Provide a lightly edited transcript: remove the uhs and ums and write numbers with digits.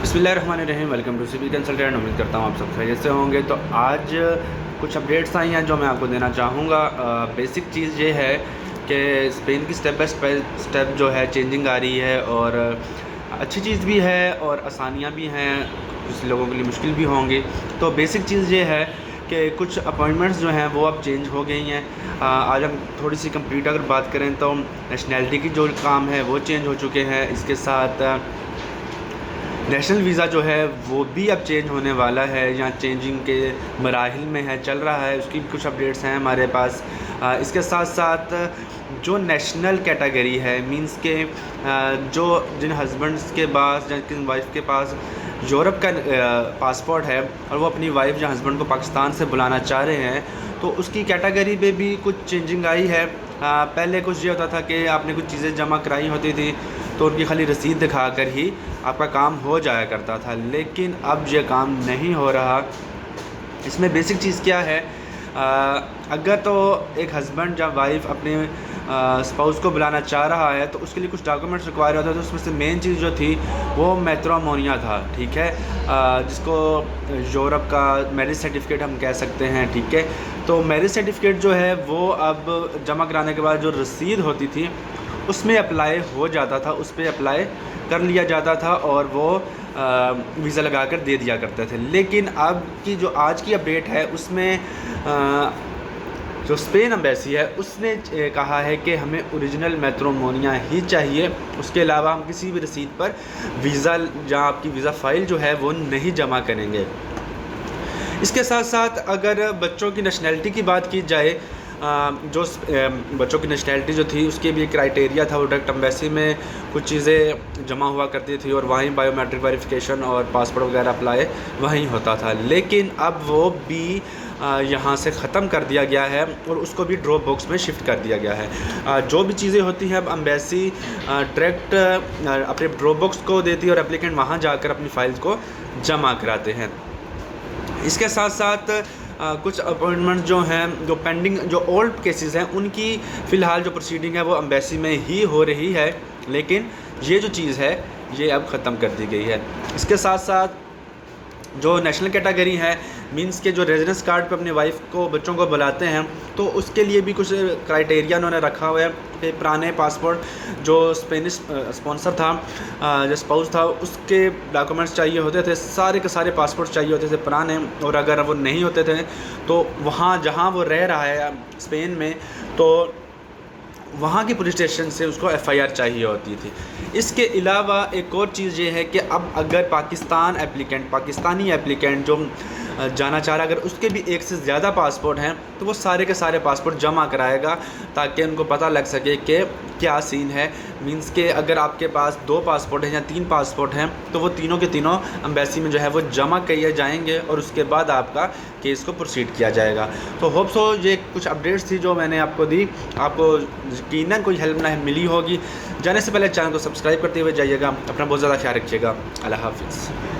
बिस्मिल्लाहिर्रहमानिर्रहीम। Welcome to civil consultant. उम्मीद करता हूँ आप सब खैरियत से होंगे। तो आज कुछ अपडेट्स आई हैं जो मैं आपको देना चाहूँगा। बेसिक चीज़ ये है कि स्पेन की स्टेप बाय स्टेप जो है चेंजिंग आ रही है, और अच्छी चीज़ भी है और आसानियाँ भी हैं, कुछ लोगों के लिए मुश्किल भी होंगी। तो बेसिक चीज़ ये है कि कुछ अपॉइंटमेंट्स जो हैं वो अब चेंज हो गई हैं। आज हम थोड़ी सी कंप्लीट अगर बात करें तो नेशनैलिटी की जो काम है वो चेंज हो चुके हैं। इसके साथ नेशनल वीज़ा जो है वो भी अब चेंज होने वाला है, या चेंजिंग के मराहिल में है, चल रहा है। उसकी कुछ अपडेट्स हैं हमारे पास। इसके साथ साथ जो नेशनल कैटेगरी है, मींस के जो जिन हस्बैंड्स के पास या जिन वाइफ के पास यूरोप का पासपोर्ट है और वो अपनी वाइफ या हस्बैंड को पाकिस्तान से बुलाना चाह रहे हैं, तो उसकी कैटेगरी पे भी कुछ चेंजिंग आई है। पहले कुछ ये होता था कि आपने कुछ चीज़ें जमा कराई होती थी तो उनकी खाली रसीद दिखा कर ही आपका काम हो जाया करता था, लेकिन अब ये काम नहीं हो रहा। इसमें बेसिक चीज़ क्या है, अगर तो एक हस्बैंड या वाइफ अपने स्पाउस को बुलाना चाह रहा है तो उसके लिए कुछ डॉक्यूमेंट्स रिक्वायर होते हैं। तो उसमें से मेन चीज़ जो थी वो मैट्रिमोनिया था, ठीक है, जिसको यूरोप का मैरिज सर्टिफिकेट हम कह सकते हैं, ठीक है। तो मैरिज सर्टिफिकेट जो है वो अब जमा कराने के बाद जो रसीद होती थी उसमें अप्लाई हो जाता था, उस पर अप्लाई कर लिया जाता था और वो वीज़ा लगा कर दे दिया करते थे। लेकिन अब की जो आज की अपडेट है उसमें जो स्पेन एम्बेसी है उसने कहा है कि हमें ओरिजिनल मैट्रिमोनिया ही चाहिए, उसके अलावा हम किसी भी रसीद पर वीज़ा जहाँ आपकी वीज़ा फ़ाइल जो है वो नहीं जमा करेंगे। इसके साथ साथ अगर बच्चों की नेशनैलिटी की बात की जाए, जो बच्चों की नेशनैलिटी जो थी उसके भी एक क्राइटेरिया था। वो डायरेक्ट एम्बेसी में कुछ चीज़ें जमा हुआ करती थी और वहीं बायोमेट्रिक वेरिफिकेशन और पासपोर्ट वगैरह अप्लाई वहीं होता था, लेकिन अब वो भी यहाँ से ख़त्म कर दिया गया है और उसको भी ड्रॉप बॉक्स में शिफ्ट कर दिया गया है। जो भी चीज़ें होती हैं अब एम्बेसी डायरेक्ट अपने ड्रॉप बॉक्स को देती है और एप्लीकेंट वहाँ जाकर अपनी फ़ाइल्स को जमा कराते हैं। इसके साथ साथ कुछ अपॉइंटमेंट जो हैं, जो पेंडिंग जो ओल्ड केसेस हैं, उनकी फ़िलहाल जो प्रोसीडिंग है वो एम्बेसी में ही हो रही है, लेकिन ये जो चीज़ है ये अब ख़त्म कर दी गई है। इसके साथ साथ जो नेशनल कैटेगरी है, मींस के जो रेजिडेंस कार्ड पे अपनी वाइफ को बच्चों को बुलाते हैं, तो उसके लिए भी कुछ क्राइटेरिया उन्होंने रखा हुआ है कि पुराने पासपोर्ट जो स्पेनिश स्पॉन्सर था, जो स्पाउस था, उसके डॉक्यूमेंट्स चाहिए होते थे, सारे के सारे पासपोर्ट चाहिए होते थे पुराने, और अगर वो नहीं होते थे तो वहाँ जहाँ वो रह रहा है स्पेन में, तो वहाँ की पुलिस स्टेशन से उसको एफआईआर चाहिए होती थी। इसके अलावा एक और चीज़ ये है कि अब अगर पाकिस्तानी एप्लीकेंट जो जाना चाह रहा है, अगर उसके भी एक से ज़्यादा पासपोर्ट हैं तो वो सारे के सारे पासपोर्ट जमा कराएगा, ताकि उनको पता लग सके कि क्या सीन है। मींस के अगर आपके पास 2 पासपोर्ट हैं या 3 पासपोर्ट हैं तो वो तीनों के तीनों एम्बेसी में जो है वो जमा किए जाएंगे और उसके बाद आपका केस को प्रोसीड किया जाएगा। तो होप सो ये कुछ अपडेट्स थी जो मैंने आपको दी, आपको यकीनन कोई हेल्प ना मिली होगी। जाने से पहले चैनल को सब्सक्राइब करते हुए जाइएगा। अपना बहुत ज़्यादा ख्याल रखिएगा। अल्लाह हाफ़िज़।